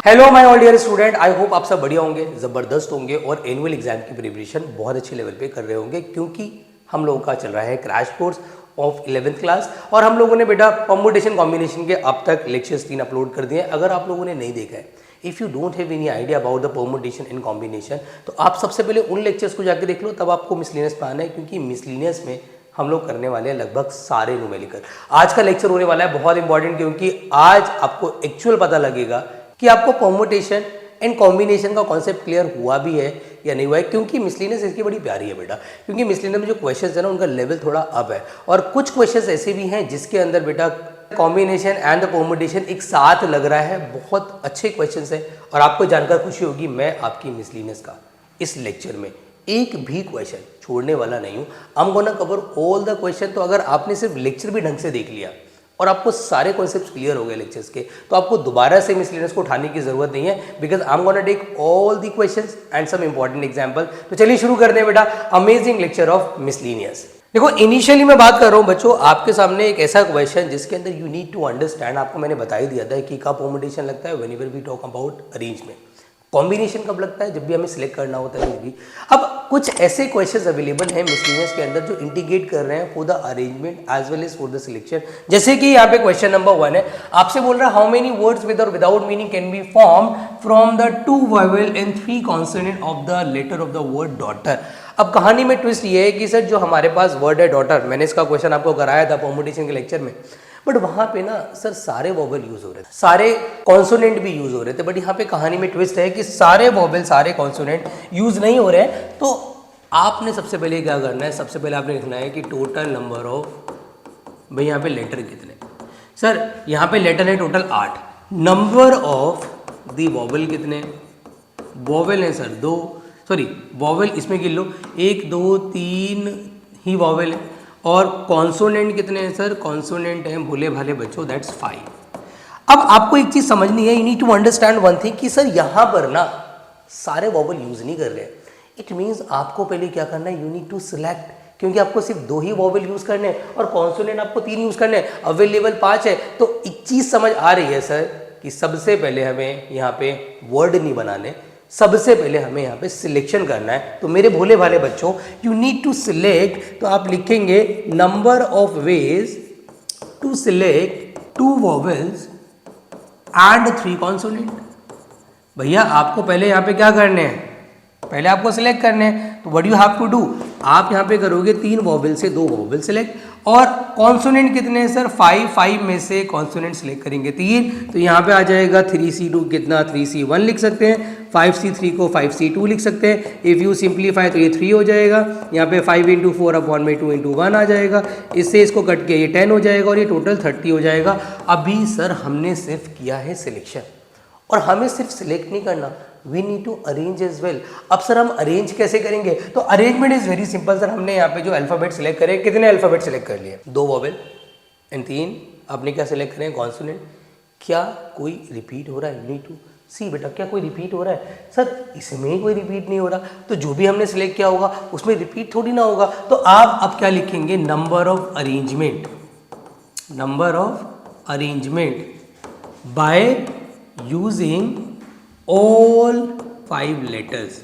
Hello my all dear student, I hope आप सब बढ़िया होंगे, ज़बरदस्त होंगे और एनुअल एग्जाम की प्रिपरेशन बहुत अच्छे लेवल पे कर रहे होंगे क्योंकि हम लोगों का चल रहा है crash course of 11th class और हम लोगों ने बेटा परमुटेशन कॉम्बिनेशन के अब तक लेक्चर्स 3 अपलोड कर दिए हैं। अगर आप लोगों ने नहीं देखा है, if you don't have any idea about the permutation and combination, तो आप सबसे पहले उन लेक्चर्स को जाके देख लो, तब आपको मिसलिनियस पे आना है क्योंकि मिसलिनियस में हम लोग करने वाले हैं लगभग सारे न्यूमेरिकल। आज का लेक्चर होने वाला है बहुत इंपॉर्टेंट क्योंकि आज आपको एक्चुअल पता लगेगा कि आपको परमुटेशन एंड कॉम्बिनेशन का कॉन्सेप्ट क्लियर हुआ भी है या नहीं हुआ है, क्योंकि मिसलिनियस इसकी बड़ी प्यारी है बेटा। क्योंकि मिसलिनियस में जो क्वेश्चंस है ना, उनका लेवल थोड़ा अप है और कुछ क्वेश्चंस ऐसे भी हैं जिसके अंदर बेटा कॉम्बिनेशन एंड द परमुटेशन एक साथ लग रहा है। बहुत अच्छे क्वेश्चंस है और आपको जानकर खुशी होगी, मैं आपकी मिसलिनियस का इस लेक्चर में एक भी क्वेश्चन छोड़ने वाला नहीं हूँ। आई am gonna cover all the question. तो अगर आपने सिर्फ लेक्चर भी ढंग से देख लिया और आपको सारे कॉन्सेप्ट्स क्लियर हो गए लेक्चर्स के, तो आपको दोबारा से मिसलिनियस को उठाने की जरूरत नहीं है, because I am gonna take all the questions and some important example. तो चलिए शुरू करते हैं बेटा अमेजिंग लेक्चर ऑफ मिसलिनियस। देखो, इनिशियली मैं बात कर रहा हूँ बच्चों, आपके सामने एक ऐसा क्वेश्चन जिसके अंदर यू नीड टू अंडरस्टैंड। आपको मैंने बता ही दिया था कि कब परमुटेशन लगता है, whenever we talk about arrangement. Combination कब लगता है, जब भी हमें सिलेक्ट करना होता है। भी अब कुछ ऐसे क्वेश्चंस अवेलेबल हैं मिसलिनियस के अंदर जो इंडिकेट कर रहे हैं for the arrangement as well as for the selection. जैसे कि यहाँ पे क्वेश्चन नंबर 1 है, आपसे बोल रहा है हाउ मेनी वर्ड्स विद और without meaning can be form from the 2 vowel and 3 consonant of the letter of the word daughter. अब कहानी में ट्विस्ट ये है कि सर जो हमारे पास वर्ड है डॉटर, मैंने इसका क्वेश्चन आपको कराया था परमुटेशन के लेक्चर में, बट वहां पे ना सर सारे वॉवेल यूज हो रहे थे, सारे कॉन्सोनेंट भी यूज हो रहे थे। बट यहाँ पे कहानी में ट्विस्ट है कि सारे वॉवेल सारे कॉन्सोनेंट यूज नहीं हो रहे हैं। तो आपने सबसे पहले क्या करना है, सबसे पहले आपने लिखना है कि टोटल नंबर ऑफ, भाई यहाँ पे लेटर कितने, सर यहाँ पे लेटर है total 8, number of the vowel कितने, वॉवेल है सर 2, सॉरी वॉवेल इसमें गिन लो 1 2 3 ही वॉवेल है, और कॉन्सोनेंट कितने हैं सर, कॉन्सोनेंट हैं भोले भाले बच्चों दैट्स 5। अब आपको एक चीज समझनी है, you need to understand one thing कि सर यहाँ पर ना सारे वॉवेल यूज नहीं कर रहे हैं। इट मीन्स आपको पहले क्या करना है, यू नीड टू सिलेक्ट, क्योंकि आपको सिर्फ 2 ही वॉवेल यूज करने हैं और कॉन्सोनेंट आपको 3 यूज करने हैं, अवेलेबल 5 है। तो एक चीज समझ आ रही है सर कि सबसे पहले हमें यहाँ पे वर्ड नहीं बनाने, सबसे पहले हमें यहाँ पे सिलेक्शन करना है। तो मेरे भोले भाले बच्चों, यू नीड टू सिलेक्ट, तो आप लिखेंगे number of ways to select 2 vowels and 3 consonant. भैया आपको पहले यहाँ पे क्या करने हैं, पहले आपको सिलेक्ट करने हैं। तो what you have to do, आप यहाँ पे करोगे 3 वॉवेल से 2 वॉवेल सिलेक्ट, और कॉन्सोनेंट कितने हैं सर 5 में से कॉन्सोनेंट सिलेक्ट करेंगे 3, तो यहाँ पे आ जाएगा 3C2 कितना, 3C1 लिख सकते हैं, 5C3 को 5C2 लिख सकते हैं। इफ़ यू सिंप्लीफाई तो ये 3 हो जाएगा, यहाँ पे 5 × 4 अब 1/2 × 1 आ जाएगा, इससे इसको कट के ये 10 हो जाएगा और ये टोटल 30 हो जाएगा। अभी सर हमने सिर्फ किया है सिलेक्शन, और हमें सिर्फ सिलेक्ट नहीं करना, we need to arrange as well. अब सर हम अरेंज कैसे करेंगे, तो arrangement is very simple sir. हमने यहाँ पे जो अल्फाबेट सिलेक्ट करे, कितने अल्फाबेट सिलेक्ट कर लिए, 2 वॉवेल एंड 3 आपने क्या सिलेक्ट करें, कॉन्सोनेंट। क्या कोई रिपीट हो रहा है, यू नीड टू सी बेटा, क्या कोई रिपीट हो रहा है, सर इसमें ही कोई रिपीट नहीं हो रहा, तो जो भी हमने सिलेक्ट किया होगा उसमें रिपीट थोड़ी ना होगा। तो आप अब क्या लिखेंगे, number of arrangement, number of arrangement by using all 5 letters.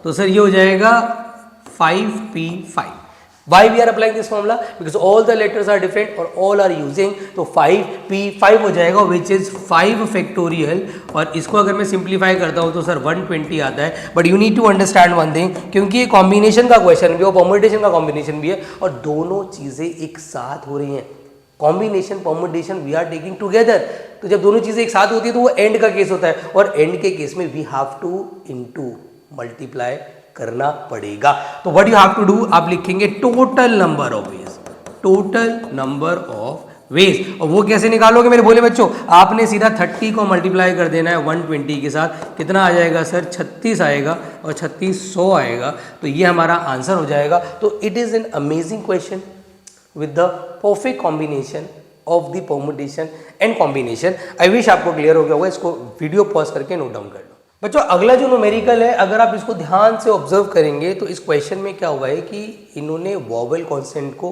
तो सर ये हो जाएगा 5P5। Why we are applying this formula? Because all the letters are different और all are using, तो 5P5 हो जाएगा which is 5 factorial। और इसको अगर मैं सिंप्लीफाई करता हूँ तो सर 120 आता है। But you need to understand one thing, क्योंकि ये कॉम्बिनेशन का क्वेश्चन भी और परमुटेशन का कॉम्बिनेशन भी है और दोनों चीज़ें एक साथ हो रही हैं। Combination permutation we are taking together, तो जब दोनों चीज़ें एक साथ होती है तो वो एंड का केस होता है, और एंड के केस में we have to into multiply करना पड़ेगा। तो what you have to do, आप लिखेंगे total number of ways, total number of ways. और वो कैसे निकालोगे मेरे भोले बच्चों, आपने सीधा 30 को मल्टीप्लाई कर देना है 120 के साथ, कितना आ जाएगा सर 36 आएगा और 3600 आएगा, तो ये हमारा आंसर हो जाएगा। तो it is an amazing question with the perfect combination of the permutation and combination। I wish आपको क्लियर हो गया होगा, इसको वीडियो पॉज करके नोट डाउन कर लो बच्चों। अगला जो न्यूमेरिकल है, अगर आप इसको ध्यान से ऑब्जर्व करेंगे तो इस क्वेश्चन में क्या हुआ है कि इन्होंने वॉवेल कॉन्सेंट को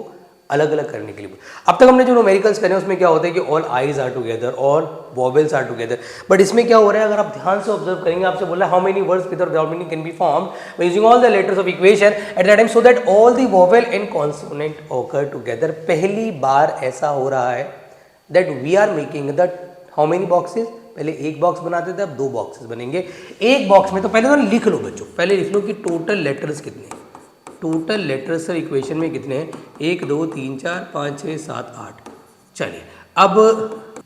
अलग अलग करने के लिए। अब तक हमने जो न्यूमेरिकल्स करे उसमें क्या होता है कि all eyes are together, all vowels are together, but इसमें क्या हो रहा है अगर आप ध्यान से ऑब्जर्व करेंगे, आपसे बोला how many words with without meaning can be formed using all the letters of equation at that time so that all the vowel and consonant occur together. पहली बार ऐसा हो रहा है that we are making the how many boxes, पहले एक box बनाते थे अब 2 बॉक्सेस बनेंगे। एक बॉक्स में तो पहले तो लिख लो बच्चों, पहले लिख लो कि टोटल लेटर्स कितने हैं। टोटल लेटर्स सर इक्वेशन में कितने हैं, 1 2 3 4 5 6 7 8। चलिए अब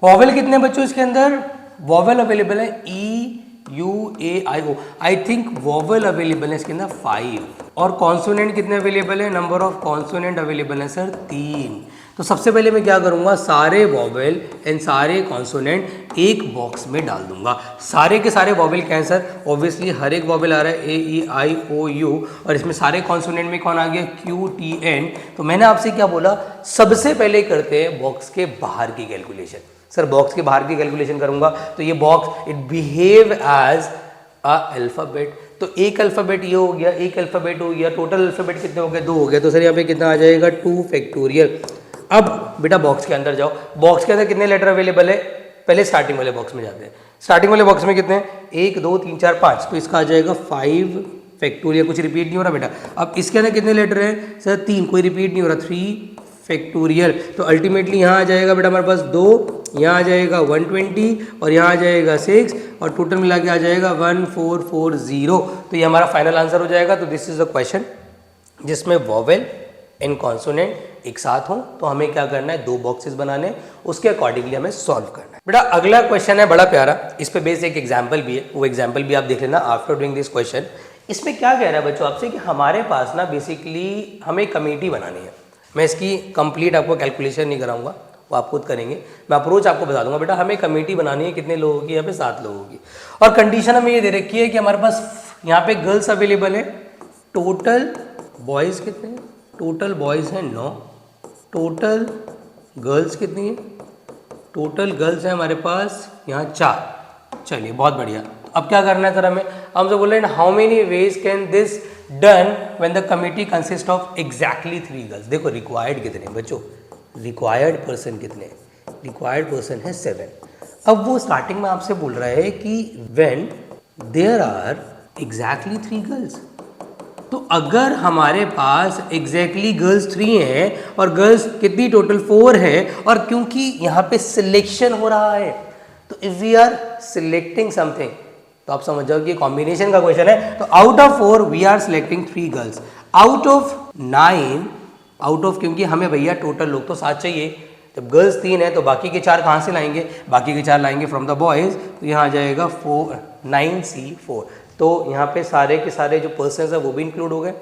वॉवेल कितने बच्चों इसके अंदर, वॉवेल अवेलेबल है EUAIO, I think vowel available है इसके अंदर 5, और कॉन्सोनेंट कितने अवेलेबल है, नंबर ऑफ कॉन्सोनेंट अवेलेबल है सर 3। तो सबसे पहले मैं क्या करूंगा, सारे वॉवेल एंड सारे कॉन्सोनेंट एक बॉक्स में डाल दूंगा। सारे के सारे वॉवेल क्या है सर, ऑब्वियसली हर एक वॉवेल आ रहा है AEIOU, और इसमें सारे कॉन्सोनेंट में कौन आ गया QTN। तो मैंने आपसे क्या बोला, सबसे पहले करते हैं बॉक्स के बाहर की कैलकुलेशन। सर बॉक्स के बाहर की कैलकुलेशन करूंगा तो ये box it behave as a alphabet, तो एक अल्फाबेट ये हो गया, एक अल्फाबेट हो गया, टोटल अल्फाबेट कितने हो गए, 2 हो गए। तो सर यहाँ पे कितना आ जाएगा 2 फैक्टोरियल। अब बेटा बॉक्स के अंदर जाओ, बॉक्स के अंदर कितने लेटर अवेलेबल है, पहले स्टार्टिंग वाले बॉक्स में जाते हैं। स्टार्टिंग वाले बॉक्स में कितने हैं, 1 2 3 4 5, तो इसका आ जाएगा 5 फैक्टोरियल, कुछ रिपीट नहीं हो रहा बेटा। अब इसके अंदर कितने लेटर हैं सर, 3, कोई रिपीट नहीं हो रहा, 3 फैक्टोरियल। तो अल्टीमेटली यहाँ आ जाएगा बेटा हमारे पास 2, यहाँ आ जाएगा 120 और यहाँ आ जाएगा 6, और टोटल मिला के आ जाएगा 1440। तो ये हमारा फाइनल आंसर हो जाएगा। तो दिस इज द क्वेश्चन जिसमें वॉवेल एंड कॉन्सोनेंट एक साथ हो, तो हमें क्या करना है, 2 बॉक्सेस बनाने, उसके अकॉर्डिंगली हमें सॉल्व करना है। बेटा अगला क्वेश्चन है बड़ा प्यारा, इस पे बेस एक एग्जाम्पल भी है, वो एग्जाम्पल भी आप देख लेना आफ्टर डूइंग दिस क्वेश्चन। इसमें क्या कह रहा है बच्चों आपसे कि हमारे पास ना बेसिकली हमें कमेटी बनानी है। मैं इसकी कंप्लीट आपको कैलकुलेशन नहीं कराऊंगा, वो आप खुद करेंगे, मैं अप्रोच आपको बता दूंगा। बेटा हमें कमेटी बनानी है कितने लोगों की, यहाँ पे 7 लोगों की, और कंडीशन हमें ये दे रखी है कि हमारे पास यहाँ पे गर्ल्स अवेलेबल है, टोटल बॉयज़ कितने हैं, टोटल बॉयज़ हैं 9, टोटल गर्ल्स कितनी है, टोटल गर्ल्स हैं हमारे पास यहाँ 4। चलिए बहुत बढ़िया। अब क्या करना है सर हमें, हमसे बोल रहे हैं how many ways can this done when the committee consist of exactly 3 girls. देखो रिक्वायर्ड कितने बच्चों, रिक्वायर्ड पर्सन कितने, रिक्वायर्ड पर्सन है 7। अब वो स्टार्टिंग में आपसे बोल रहा है कि when there are exactly 3 girls, तो अगर हमारे पास एग्जैक्टली गर्ल्स 3 हैं और गर्ल्स कितनी टोटल 4 है, और क्योंकि यहाँ पे सिलेक्शन हो रहा है, तो if we are selecting something, तो आप समझ जाओ कि कॉम्बिनेशन का क्वेश्चन है। तो out of 4 we are selecting 3 girls, out of 9, out of, क्योंकि हमें भैया टोटल लोग तो 7 चाहिए, जब गर्ल्स 3 है तो बाकी के 4 कहाँ से लाएंगे, बाकी के 4 लाएंगे फ्रॉम द बॉयज़। तो यहाँ आ जाएगा 9C4। तो यहाँ पे सारे के सारे जो पर्सन्स है वो भी इंक्लूड हो गए,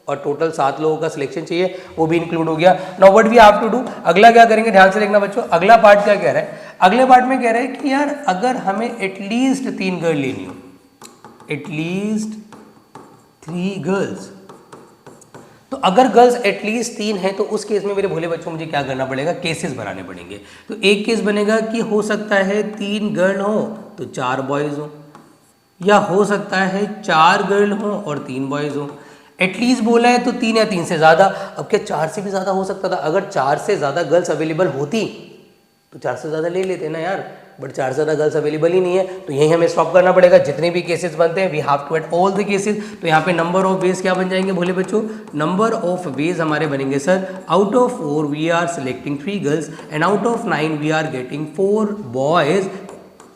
और टोटल 7 लोगों का सिलेक्शन चाहिए वो भी इंक्लूड हो गया। Now what we have to do, अगला क्या करेंगे, ध्यान से देखना बच्चों। अगला पार्ट क्या कह रहा है, अगले पार्ट में कह रहा है कि यार अगर हमें एटलीस्ट 3 गर्ल लेनी हो, एटलीस्ट 3 गर्ल्स, तो अगर गर्ल्स एटलीस्ट 3 है तो उस केस में मेरे भोले बच्चों मुझे क्या करना पड़ेगा, केसेस बनाने पड़ेंगे। तो एक केस बनेगा कि हो सकता है 3 गर्ल हो तो 4 बॉयज़ हो, या हो सकता है 4 गर्ल हो और 3 बॉयज़ हो। एटलीस्ट बोला है तो 3 या 3 से ज़्यादा। अब क्या 4 से भी ज़्यादा हो सकता था, अगर 4 से ज़्यादा गर्ल्स अवेलेबल होती तो 4 से ज़्यादा ले लेते ना यार, बट 4 से ज़्यादा गर्ल्स अवेलेबल ही नहीं है, तो यही हमें स्टॉप करना पड़ेगा। जितने भी केसेस बनते हैं we have to add all the cases. तो यहाँ पे नंबर ऑफ वेज क्या बन जाएंगे भोले बच्चों, नंबर ऑफ वेज हमारे बनेंगे sir, out of 4 we are selecting 3 girls and out of 9 we are getting 4 boys,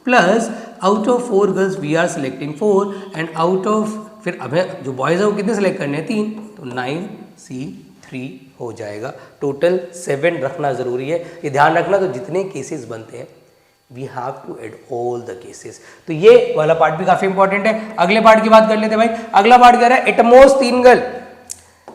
plus out of 4 girls we are selecting 4 and out of, फिर अब जो बॉयज़ है वो कितने सेलेक्ट करने हैं, 3, तो 9C3 हो जाएगा। टोटल 7 रखना ज़रूरी है, ये ध्यान रखना। तो जितने केसेस बनते हैं we have to add all the cases. तो ये वाला पार्ट भी काफ़ी इंपॉर्टेंट है। अगले पार्ट की बात कर लेते हैं भाई। अगला पार्ट कह रहा है एटमोस्ट 3 गर्ल,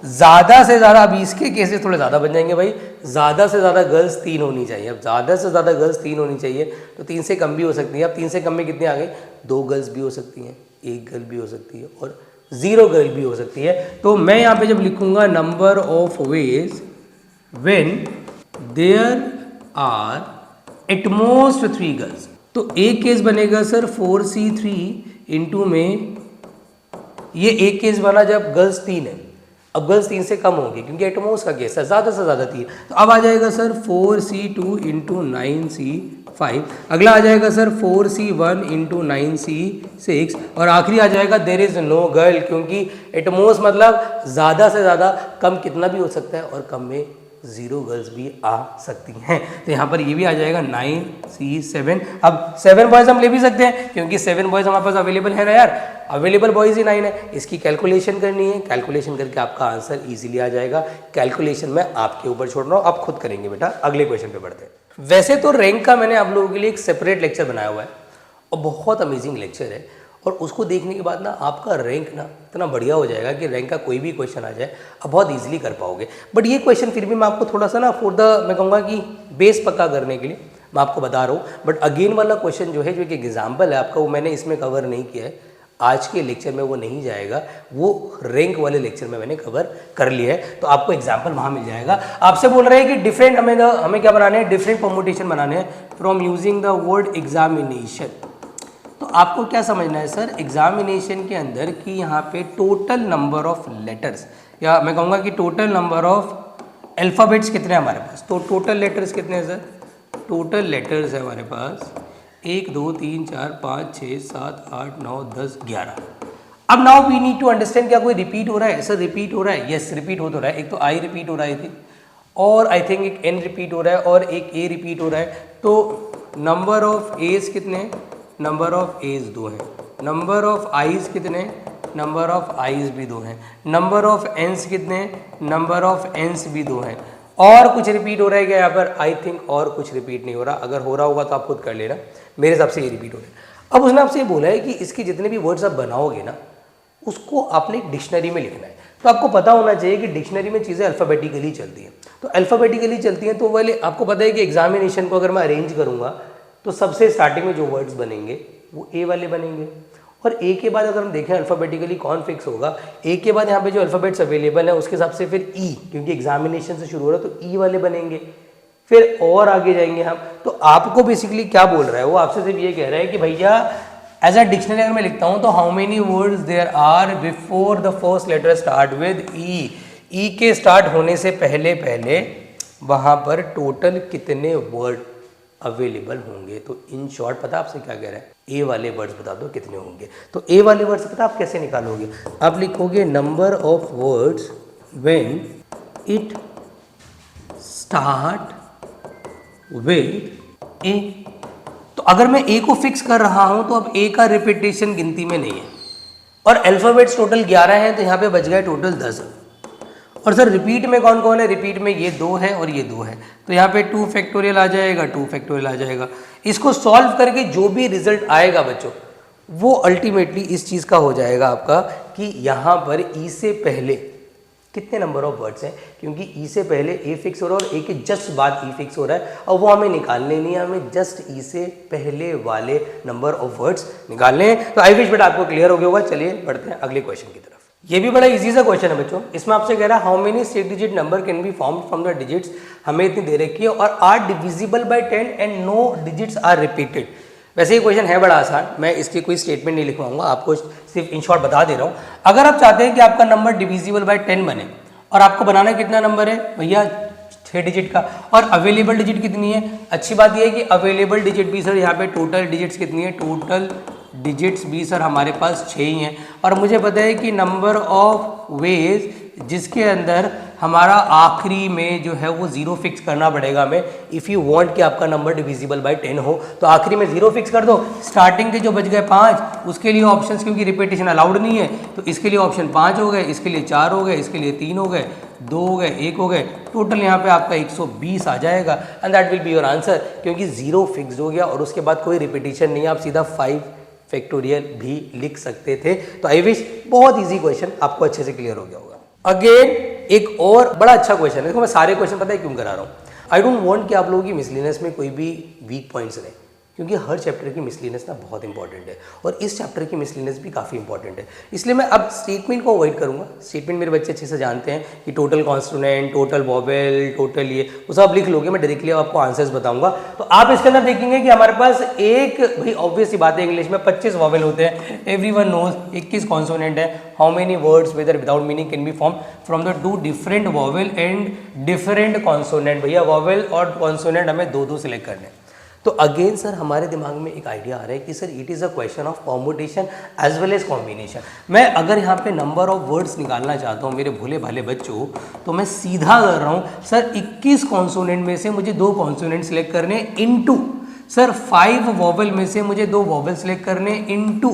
ज़्यादा से ज़्यादा, अब इसके केसेस थोड़े ज़्यादा बन जाएंगे भाई, ज़्यादा से ज़्यादा गर्ल्स 3 होनी चाहिए। अब ज़्यादा से ज़्यादा गर्ल्स 3 होनी चाहिए, तो 3 से कम भी हो सकती है। अब 3 से कम में कितनी आ गई, 2 गर्ल्स भी हो सकती हैं, 1 गर्ल भी हो सकती है, और 0 गर्ल भी हो सकती है। तो मैं यहाँ पे जब लिखूँगा number of ways when there are at most 3 girls, तो एक केस बनेगा सर 4C3 इंटू में, ये एक केस बना जब गर्ल्स 3 है, अब गर्ल्स 3 से कम होंगी क्योंकि एटमोस का केस है, ज़्यादा से ज़्यादा 3। तो अब आ जाएगा सर 4C2 इंटू 9C5, अगला आ जाएगा सर 4C1 इंटू 9C6, और आखिरी आ जाएगा देयर इज़ नो गर्ल, क्योंकि एटमोस मतलब ज़्यादा से ज़्यादा, कम कितना भी हो सकता है और कम में 0 गर्ल्स भी आ सकती हैं। तो यहाँ पर ये भी आ जाएगा 9C7। अब 7 बॉयज़ हम ले भी सकते हैं क्योंकि 7 बॉयज़ हमारे पास अवेलेबल है ना यार, अवेलेबल बॉयज़ ही 9 है। इसकी कैलकुलेशन करनी है, कैलकुलेशन करके आपका आंसर इजीली आ जाएगा। कैलकुलेशन मैं आपके ऊपर छोड़ रहा हूँ, आप खुद करेंगे बेटा। अगले क्वेश्चन पे बढ़ते हैं। वैसे तो रैंक का मैंने आप लोगों के लिए एक सेपरेट लेक्चर बनाया हुआ है और बहुत अमेजिंग लेक्चर है, और उसको देखने के बाद ना आपका रैंक ना इतना बढ़िया हो जाएगा कि रैंक का कोई भी क्वेश्चन आ जाए आप बहुत इजीली कर पाओगे। बट ये क्वेश्चन फिर भी मैं आपको थोड़ा सा ना फॉर द, मैं कहूँगा कि बेस पक्का करने के लिए मैं आपको बता रहा हूँ। बट अगेन वाला क्वेश्चन जो है, जो एक एग्जाम्पल है आपका, वो मैंने इसमें कवर नहीं किया है, आज के लेक्चर में वो नहीं जाएगा, वो रैंक वाले लेक्चर में मैंने कवर कर लिया है। तो आपको एग्जाम्पल वहाँ मिल जाएगा। आपसे बोल रहे हैं कि डिफरेंट हमें क्या बनाने हैं, डिफरेंट परमुटेशन बनाने हैं from using the word examination. तो आपको क्या समझना है सर, एग्जामिनेशन के अंदर कि यहाँ पे टोटल नंबर ऑफ लेटर्स, या मैं कहूँगा कि टोटल नंबर ऑफ अल्फ़ाबेट्स कितने हैं हमारे पास। तो टोटल लेटर्स कितने हैं सर, टोटल लेटर्स है हमारे पास 1 2 3 4 5 6 7 8 9 10 11। अब now we need to understand, क्या कोई रिपीट हो रहा है सर, रिपीट हो रहा है, यस रिपीट हो तो रहा है। एक तो आई रिपीट हो रहा है और आई थिंक एक एन रिपीट हो रहा है और एक ए रिपीट हो रहा है। तो नंबर ऑफ एज कितने, नंबर ऑफ एज 2 है, नंबर ऑफ आईज कितने, नंबर ऑफ आईज भी 2 हैं, नंबर ऑफ एंस कितने, नंबर ऑफ एंस भी 2 हैं। और कुछ रिपीट हो रहा है क्या यहाँ पर, आई थिंक और कुछ रिपीट नहीं हो रहा, अगर हो रहा होगा तो आप खुद कर लेना, मेरे हिसाब से ये रिपीट हो रहा है। अब उसने आपसे ये बोला है कि इसके जितने भी वर्ड्स आप बनाओगे ना, उसको आपने एक डिक्शनरी में लिखना है। तो आपको पता होना चाहिए कि डिक्शनरी में चीज़ें अल्फ़ाबेटिकली चलती हैं। तो अल्फ़ाबेटिकली चलती हैं तो वाले आपको पता है कि एग्जामिनेशन को अगर मैं अरेंज करूँगा तो सबसे स्टार्टिंग में जो वर्ड्स बनेंगे वो ए वाले बनेंगे, और ए के बाद अगर हम देखें अल्फ़ाबेटिकली कौन फिक्स होगा, ए के बाद यहाँ पे जो अल्फ़ाबेट्स अवेलेबल है उसके हिसाब से फिर ई, क्योंकि एग्जामिनेशन से शुरू हो रहा है तो ई वाले बनेंगे, फिर और आगे जाएंगे हम। तो आपको बेसिकली क्या बोल रहा है वो, आपसे सिर्फ ये कह रहा है कि भैया एज अ डिक्शनरी अगर मैं लिखता हूँ तो how many words there are before the first letter start with E, E के स्टार्ट होने से पहले पहले वहाँ पर टोटल कितने वर्ड अवेलेबल होंगे। तो इन शॉर्ट पता आपसे क्या कह रहा है, ए वाले वर्ड्स बता दो कितने होंगे। तो ए वाले वर्ड्स पता आप कैसे निकालोगे, आप लिखोगे number of words when it start with A. तो अगर मैं ए को फिक्स कर रहा हूं तो अब ए का रिपीटेशन गिनती में नहीं है, और अल्फाबेट्स टोटल 11 हैं तो यहाँ पे बच गए टोटल 10। और सर रिपीट में कौन कौन है, रिपीट में ये 2 है और ये 2 है, तो यहाँ पे 2 फैक्टोरियल आ जाएगा, 2 फैक्टोरियल आ जाएगा। इसको सॉल्व करके जो भी रिजल्ट आएगा बच्चों वो अल्टीमेटली इस चीज़ का हो जाएगा आपका कि यहाँ पर ई से पहले कितने नंबर ऑफ वर्ड्स हैं, क्योंकि ई से पहले ए फिक्स हो रहा है और ए के जस्ट बाद ई फिक्स हो रहा है, और वो हमें निकालने नहीं है, हमें जस्ट ई से पहले वाले नंबर ऑफ वर्ड्स निकालने हैं। तो आई विश बेटा आपको क्लियर हो गया होगा। चलिए बढ़ते हैं अगले क्वेश्चन की तरफ। ये भी बड़ा इजी सा क्वेश्चन है बच्चों। इसमें आपसे कह रहा है how many 6 digit number can be formed from the digits, हमें इतनी दे रखी है, और are divisible by 10 and no digits are repeated. वैसे ये क्वेश्चन है बड़ा आसान, मैं इसकी कोई स्टेटमेंट नहीं लिखवाऊंगा, आपको सिर्फ इन शॉर्ट बता दे रहा हूँ। अगर आप चाहते हैं कि आपका नंबर डिविजिबल बाय 10 बने, और आपको बनाना कितना नंबर है भैया 6 डिजिट का, और अवेलेबल डिजिट कितनी है, अच्छी बात यह है कि अवेलेबल डिजिट भी सर यहाँ पे टोटल डिजिट्स कितनी है, टोटल डिजिट्स भी सर हमारे पास 6 ही हैं, और मुझे पता है कि नंबर ऑफ वेज जिसके अंदर हमारा आखिरी में जो है वो 0 फिक्स करना पड़ेगा हमें, इफ़ यू वांट कि आपका नंबर डिविजिबल बाय 10 हो, तो आखिरी में 0 फिक्स कर दो। स्टार्टिंग के जो बच गए 5 उसके लिए ऑप्शंस, क्योंकि रिपीटेशन अलाउड नहीं है तो इसके लिए ऑप्शन 5 हो गए, इसके लिए 4 हो गए, इसके लिए 3 हो गए, 2 हो गए, 1 हो गए, टोटल यहाँ पे आपका 120 आ जाएगा, and that will be your answer, क्योंकि 0 फिक्स हो गया और उसके बाद कोई रिपीटेशन नहीं है, आप सीधा 5 फैक्टोरियल भी लिख सकते थे। तो आई विश बहुत इजी क्वेश्चन आपको अच्छे से क्लियर हो गया होगा। अगेन एक और बड़ा अच्छा क्वेश्चन है, देखो मैं सारे क्वेश्चन पता है क्यों करा रहा हूँ, आई डोंट वांट कि आप लोगों की मिसलिनियस में कोई भी वीक पॉइंट्स रहे, क्योंकि हर चैप्टर की मिसलिनियस ना बहुत इंपॉर्टेंट है और इस चैप्टर की मिसलिनियस भी काफ़ी इंपॉर्टेंट है। इसलिए मैं अब स्टेटमेंट को अवॉइड करूँगा। स्टेटमेंट मेरे बच्चे अच्छे से जानते हैं कि total consonant, total vowel, total ये वो सब लिख लोगे, मैं डायरेक्टली आपको आंसर्स बताऊंगा। तो आप इसके अंदर देखेंगे कि हमारे पास एक, भाई ऑब्वियस सी बात है, इंग्लिश में 25 वॉवेल होते हैं, एवरीवन नोज, 21 कॉन्सोनेंट है। How many words with without meaning can be form from the 2 different vowel and different consonant. भैया वॉवेल और कॉन्सोनेंट हमें दो सिलेक्ट करने हैं। तो अगेन सर हमारे दिमाग में एक आइडिया आ रहा है कि sir it is a question of permutation as well as combination. मैं अगर यहाँ पे नंबर ऑफ वर्ड्स निकालना चाहता हूँ मेरे भोले भाले बच्चों, तो मैं सीधा कर रहा हूँ सर 21 कॉन्सोनेंट में से मुझे 2 कॉन्सोनेंट सिलेक्ट करने इनटू सर 5 वॉवेल में से मुझे 2 वॉवेल सिलेक्ट करने into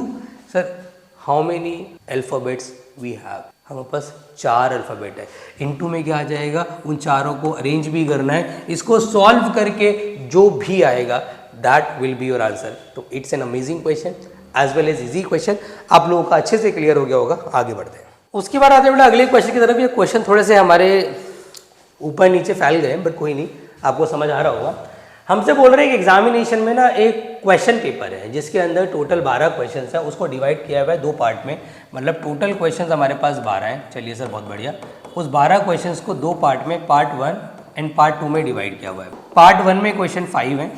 sir how many alphabets we have. हमारे पास 4 अल्फ़ाबेट है। इनटू में क्या आ जाएगा, उन चारों को अरेंज भी करना है। इसको सॉल्व करके जो भी आएगा that will be your answer. तो it's an amazing question as well as easy question. आप लोगों का अच्छे से क्लियर हो गया होगा। आगे बढ़ते हैं। उसके बाद आते हैं बेटा अगले क्वेश्चन की तरफ। ये क्वेश्चन थोड़े से हमारे ऊपर नीचे फैल गए, बट कोई नहीं, आपको समझ आ रहा होगा। हमसे बोल रहे हैं कि एग्जामिनेशन में ना एक क्वेश्चन पेपर है जिसके अंदर टोटल 12 क्वेश्चन है, उसको डिवाइड किया हुआ है 2 पार्ट में। मतलब टोटल क्वेश्चन हमारे पास 12 हैं। चलिए सर बहुत बढ़िया। उस 12 क्वेश्चन को 2 पार्ट में, पार्ट 1 एंड पार्ट 2 में डिवाइड किया हुआ है। पार्ट 1 में क्वेश्चन 5 है,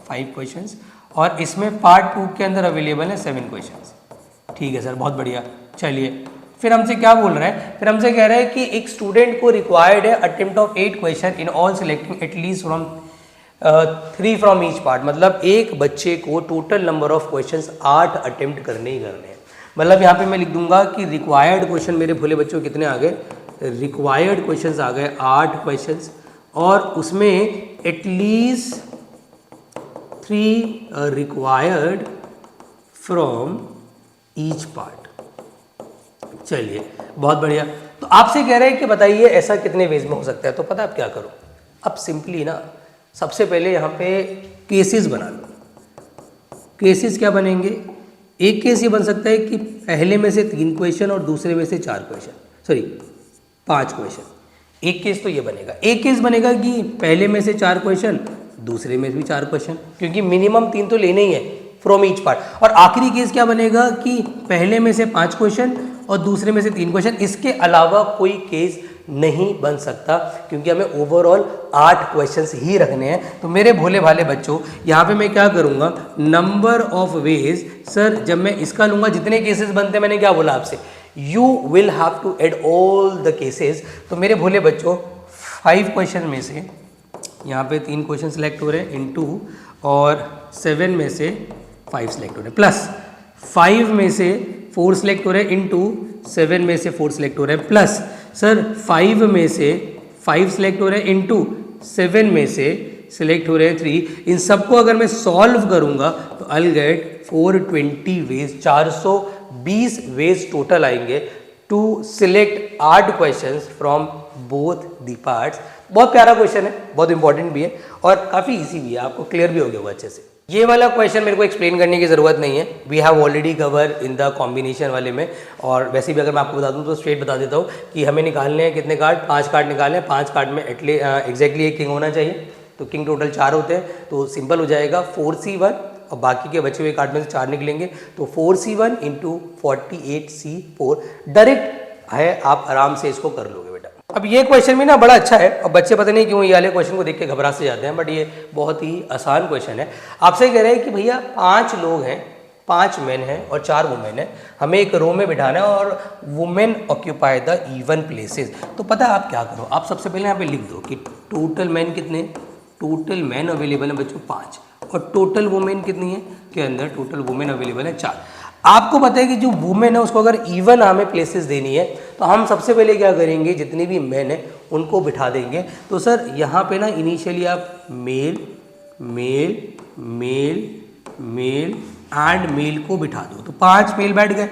5 क्वेश्चन, और इसमें पार्ट 2 के अंदर अवेलेबल है 7 क्वेश्चन। ठीक है सर बहुत बढ़िया। चलिए फिर हमसे क्या बोल रहा है, फिर हमसे कह रहा है कि एक स्टूडेंट को रिक्वायर्ड है attempt of 8 question in all selecting at least from 3 from each part. मतलब एक बच्चे को total number of questions 8 attempt करने ही करने हैं। मतलब यहाँ पे मैं लिख दूंगा कि रिक्वायर्ड क्वेश्चन मेरे भोले बच्चों कितने आ गए, रिक्वायर्ड क्वेश्चंस आ गए 8 क्वेश्चंस, और उसमें at least 3 required from each part. चलिए बहुत बढ़िया। तो आपसे कह रहे हैं कि बताइए ऐसा कितने वेज में हो सकता है। तो पता आप क्या करो, अब सिंपली ना सबसे पहले यहाँ पे केसेस बना लो। केसेस क्या बनेंगे, एक केस ये बन सकता है कि पहले में से 3 क्वेश्चन और दूसरे में से 4 क्वेश्चन, सॉरी 5 क्वेश्चन। एक केस तो ये बनेगा। एक केस बनेगा कि पहले में से 4 क्वेश्चन, दूसरे में भी 4 क्वेश्चन, क्योंकि मिनिमम 3 तो लेने ही है फ्रॉम ईच पार्ट। और आखिरी केस क्या बनेगा कि पहले में से 5 क्वेश्चन और दूसरे में से 3 क्वेश्चन। इसके अलावा कोई केस नहीं बन सकता, क्योंकि हमें ओवरऑल 8 क्वेश्चंस ही रखने हैं। तो मेरे भोले भाले बच्चों यहाँ पे मैं क्या करूँगा, नंबर ऑफ वेज। सर जब मैं इसका लूँगा, जितने केसेस बनते हैं, मैंने क्या बोला आपसे, you will have to add all the cases. तो मेरे भोले बच्चों 5 क्वेश्चन में से यहाँ पे 3 क्वेश्चन सिलेक्ट हो रहे हैं इनटू, और 7 में से 5 सिलेक्ट हो रहे हैं, प्लस 5 में से 4 सिलेक्ट हो रहे हैं इनटू 7 में से 4 सिलेक्ट हो रहे हैं, प्लस सर 5 में से 5 सिलेक्ट हो रहे हैं इनटू 7 में से सिलेक्ट हो रहे हैं 3। इन सबको अगर मैं सॉल्व करूंगा तो I will get 420 ways, 420 ways total आएंगे to select 8 questions from both the parts. बहुत प्यारा क्वेश्चन है, बहुत इंपॉर्टेंट भी है और काफ़ी इजी भी है, आपको क्लियर भी हो गया होगा अच्छे से। ये वाला क्वेश्चन मेरे को एक्सप्लेन करने की ज़रूरत नहीं है, we have already cover in the combination वाले में। और वैसे भी अगर मैं आपको बता दूं तो स्ट्रेट बता देता हूँ कि हमें निकालने हैं कितने कार्ड, 5 कार्ड निकालने हैं। 5 कार्ड में एग्जैक्टली एक किंग होना चाहिए, तो किंग टोटल 4 होते हैं, तो सिंपल हो जाएगा 4C1, और बाकी के बचे हुए कार्ड में से 4 निकलेंगे, तो 4C1 इंटू 48C4 डायरेक्ट है, आप आराम से इसको कर लोगे बेटा। अब ये क्वेश्चन भी ना बड़ा अच्छा है, और बच्चे पता नहीं क्यों ये वाले क्वेश्चन को देख के घबरा से जाते हैं, बट ये बहुत ही आसान क्वेश्चन है। आपसे कह रहे हैं कि भैया 5 लोग हैं, 5 मेन हैं और 4 वुमेन हैं, हमें एक रो में बिठाना है और women occupy the even places. तो पता है आप क्या करो, आप सबसे पहले यहाँ पे लिख दो कि टोटल मैन कितने, टोटल मैन अवेलेबल है बच्चों 5, और टोटल वुमेन कितनी है के अंदर, टोटल वुमेन अवेलेबल है 4। आपको पता है कि जो वुमेन है उसको अगर इवन हमें प्लेसेस देनी है, तो हम सबसे पहले क्या करेंगे, जितनी भी मेन है उनको बिठा देंगे। तो सर यहाँ पे ना इनिशियली आप male male male male and male को बिठा दो, तो 5 मेल बैठ गए।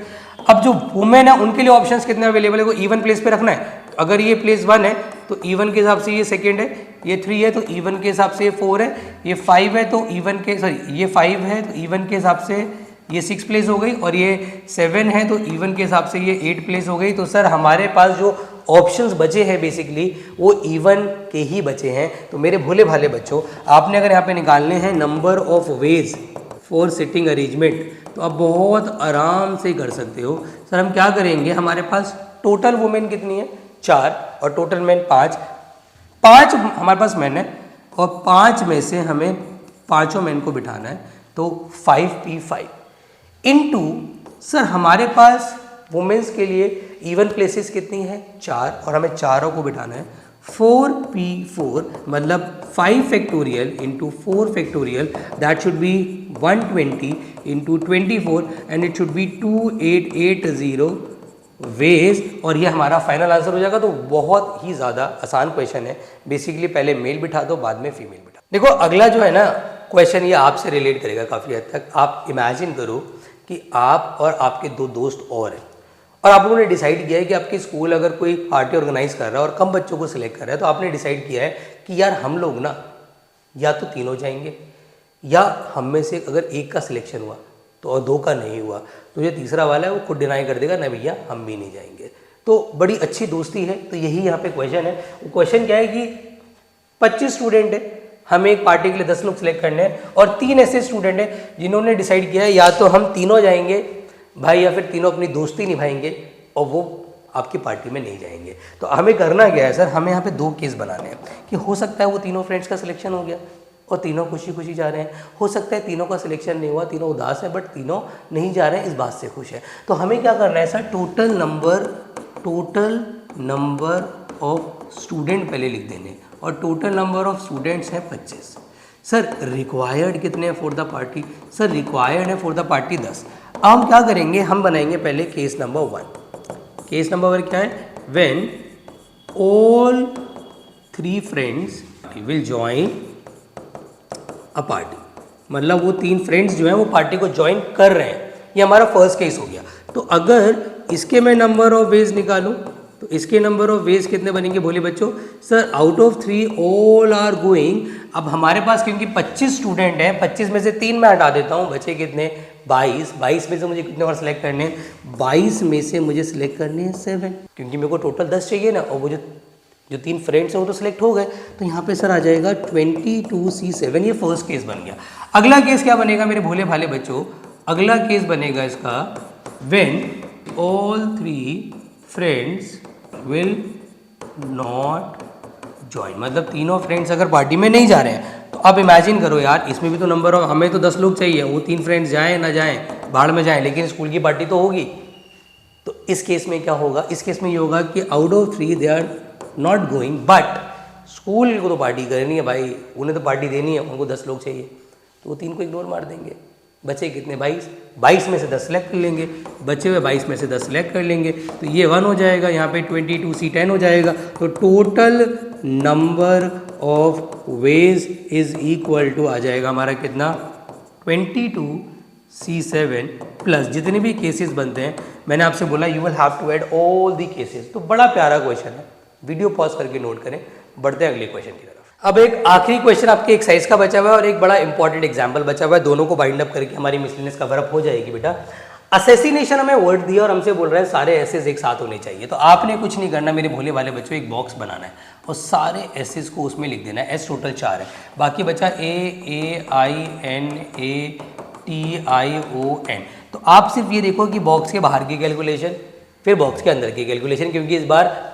अब जो वुमेन है उनके लिए ऑप्शंस कितने अवेलेबल है, को इवन प्लेस पे रखना है। अगर ये प्लेस 1 है तो इवन के हिसाब से ये सेकेंड है, ये 3 है तो इवन के हिसाब से ये 4 है, ये 5 है तो इवन के, सॉरी ये 5 है तो इवन के हिसाब से ये 6 प्लेस हो गई, और ये 7 है तो इवन के हिसाब से ये 8 प्लेस हो गई। तो सर हमारे पास जो ऑप्शंस बचे हैं बेसिकली वो इवन के ही बचे हैं। तो मेरे भोले भाले बच्चों, आपने अगर यहाँ पे निकालने हैं number of ways for sitting arrangement, तो आप बहुत आराम से कर सकते हो। सर हम क्या करेंगे, हमारे पास टोटल वुमेन कितनी है 4 और टोटल मैन 5 हमारे पास मैन है और 5 में से हमें पाँचों मैन को बिठाना है, तो 5p5 इनटू सर हमारे पास वुमेन्स के लिए इवन प्लेसेस कितनी है 4 और हमें चारों को बिठाना है 4p4 मतलब 5 factorial into 4 factorial, that should be 120 into 24 and it should be 2880 ways, और ये हमारा फाइनल आंसर हो जाएगा। तो बहुत ही ज़्यादा आसान क्वेश्चन है। बेसिकली पहले मेल बिठा दो, बाद में फीमेल बिठा। देखो अगला जो है ना क्वेश्चन, ये आपसे रिलेट करेगा काफ़ी हद तक। आप इमेजिन करो कि आप और आपके 2 दोस्त और हैं और आप लोगों ने डिसाइड किया है कि आपकी स्कूल अगर कोई पार्टी ऑर्गेनाइज कर रहा है और कम बच्चों को सिलेक्ट कर रहा है, तो आपने डिसाइड किया है कि यार हम लोग ना या तो तीनों जाएंगे या हम में से अगर एक का सिलेक्शन हुआ तो और 2 का नहीं हुआ तो जो तीसरा वाला है वो खुद डिनाई कर देगा, ना भैया हम भी नहीं जाएंगे। तो बड़ी अच्छी दोस्ती है। तो यही यहाँ पे क्वेश्चन है। वो क्वेश्चन क्या है कि 25 स्टूडेंट है, हमें एक पार्टी के लिए 10 लोग सिलेक्ट करने हैं और 3 ऐसे स्टूडेंट हैं जिन्होंने डिसाइड किया है या तो हम तीनों जाएंगे भाई या फिर तीनों अपनी दोस्ती निभाएंगे और वो आपकी पार्टी में नहीं जाएंगे। तो हमें करना क्या है सर, हमें यहाँ पे 2 केस बनाने हैं कि हो सकता है वो तीनों फ्रेंड्स का सिलेक्शन हो गया और तीनों खुशी खुशी जा रहे हैं, हो सकता है तीनों का सिलेक्शन नहीं हुआ, तीनों उदास हैं बट तीनों नहीं जा रहे हैं इस बात से खुश है। तो हमें क्या करना है sir, total number of student पहले लिख देने और टोटल नंबर ऑफ स्टूडेंट्स हैं 25। सर रिक्वायर्ड कितने हैं for the party, sir required है फॉर द पार्टी 10। अब हम क्या करेंगे, हम बनाएंगे पहले केस नंबर 1। केस नंबर 1 क्या है, when all 3 friends will join a party, मतलब वो 3 फ्रेंड्स जो हैं वो पार्टी को ज्वाइन कर रहे हैं। ये हमारा फर्स्ट केस हो गया। तो अगर इसके मैं नंबर ऑफ वेज निकालूं तो इसके नंबर ऑफ वेज कितने बनेंगे बोले बच्चों, sir out of 3 all are going. अब हमारे पास क्योंकि 25 स्टूडेंट हैं, 25 में से 3 मैं हटा देता हूँ, बचे कितने 22 में से मुझे कितने और सिलेक्ट करने हैं, 22 में से मुझे सिलेक्ट करने हैं 7, क्योंकि मेरे को टोटल 10 चाहिए ना, और वो जो 3 फ्रेंड्स हैं वो तो सिलेक्ट हो गए। तो यहाँ पे सर आ जाएगा 22C7, ये फर्स्ट केस बन गया। अगला केस क्या बनेगा मेरे भोले भाले बच्चों, अगला केस बनेगा इसका when all 3 friends will not join, मतलब तीनों फ्रेंड्स अगर पार्टी में नहीं जा रहे हैं। तो अब इमेजिन करो यार, इसमें भी तो नंबर ऑफ, हमें तो 10 लोग चाहिए, वो 3 फ्रेंड्स जाएं ना जाएं, बाहर में जाएं, लेकिन स्कूल की पार्टी तो होगी। तो इस केस में क्या होगा, इस केस में ये होगा कि out of 3 they are not going, but school को तो पार्टी करनी है भाई, उन्हें तो पार्टी देनी है, उनको 10 लोग चाहिए, तो वो 3 को इग्नोर मार देंगे। बचे कितने 22 में से 10 सेलेक्ट कर लेंगे, बचे हुए 22 में से 10 सेलेक्ट कर लेंगे, तो ये 1 हो जाएगा, यहाँ पे 22C10 हो जाएगा। तो total number of ways is equal to आ जाएगा हमारा कितना 22C7 प्लस जितने भी केसेस बनते हैं। मैंने आपसे बोला you will have to add all the cases. तो बड़ा प्यारा क्वेश्चन है, वीडियो पॉज करके नोट करें। बढ़ते हैं अगले क्वेश्चन की तरफ। अब एक आखिरी क्वेश्चन आपके एक्सरसाइज का बचा हुआ है और एक बड़ा इंपॉर्टेंट एग्जांपल बचा हुआ है, दोनों को बाइंड अप करके हमारी मिसलेनियस कवर अप हो जाएगी बेटा। असैसिनेशन हमें वर्ड दिया और हमसे बोल रहा है सारे एसेस एक साथ होने चाहिए। तो आपने कुछ नहीं करना मेरे भोले वाले बच्चों, एक बॉक्स बनाना है और सारे एसेस को उसमें लिख देना है। एस टोटल 4 है, बाकी बचा AAINATION। तो आप सिर्फ ये देखो कि बॉक्स के बाहर की कैलकुलेशन फिर बॉक्स के अंदर की कैलकुलेशन, क्योंकि इस बार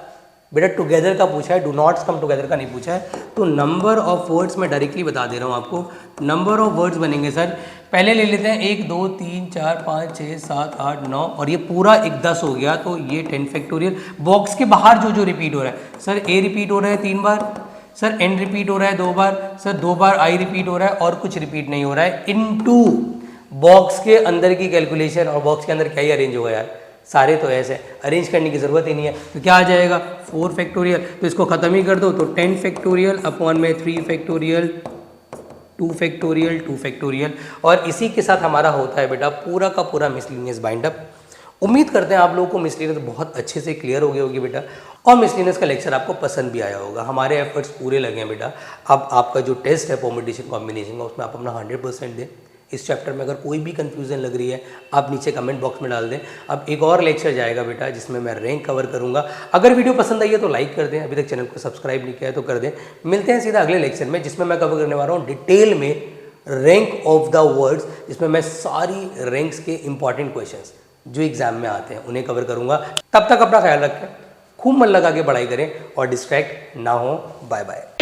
बेटा टुगेदर का पूछा है, डू नॉट्स कम टुगेदर का नहीं पूछा है। तो नंबर ऑफ वर्ड्स मैं डायरेक्टली बता दे रहा हूँ आपको। नंबर ऑफ वर्ड्स बनेंगे सर, पहले ले लेते हैं 1 2 3 4 5 6 7 8 9 और ये पूरा एक 10 हो गया, तो ये 10 फैक्टोरियल। बॉक्स के बाहर जो जो रिपीट हो रहा है, सर ए रिपीट हो रहा है 3 बार, सर एन रिपीट हो रहा है 2 बार, सर 2 बार आई रिपीट हो रहा है और कुछ रिपीट नहीं हो रहा है, इनटू बॉक्स के अंदर की कैलकुलेशन। और बॉक्स के अंदर क्या ही अरेंज होगा यार, सारे तो ऐसे अरेंज करने की ज़रूरत ही नहीं है। तो क्या आ जाएगा 4 फैक्टोरियल, तो इसको ख़त्म ही कर दो, तो 10 फैक्टोरियल अपॉन में 3 फैक्टोरियल 2 फैक्टोरियल 2 फैक्टोरियल। और इसी के साथ हमारा होता है बेटा पूरा का पूरा मिसलेनियस बाइंड अप। उम्मीद करते हैं आप लोगों को मिसलेनियस बहुत अच्छे से क्लियर हो गई होगी बेटा, और मिसलेनियस का लेक्चर आपको पसंद भी आया होगा। हमारे एफर्ट्स पूरे लगे हैं बेटा। अब आपका जो टेस्ट है परमुटेशन कॉम्बिनेशन का, उसमें आप अपना 100% दें। इस चैप्टर में अगर कोई भी कंफ्यूजन लग रही है आप नीचे कमेंट बॉक्स में डाल दें। अब एक और लेक्चर जाएगा बेटा जिसमें मैं रैंक कवर करूंगा। अगर वीडियो पसंद आई है तो लाइक कर दें, अभी तक चैनल को सब्सक्राइब नहीं किया है तो कर दें। मिलते हैं सीधा अगले लेक्चर में जिसमें मैं कवर करने वाला हूँ डिटेल में रैंक ऑफ द वर्ड्स, जिसमें मैं सारी रैंक्स के इंपॉर्टेंट क्वेश्चंस जो एग्जाम में आते हैं उन्हें कवर करूंगा। तब तक अपना ख्याल रखें, खूब मन लगा के पढ़ाई करें और डिस्ट्रैक्ट ना हो। Bye bye.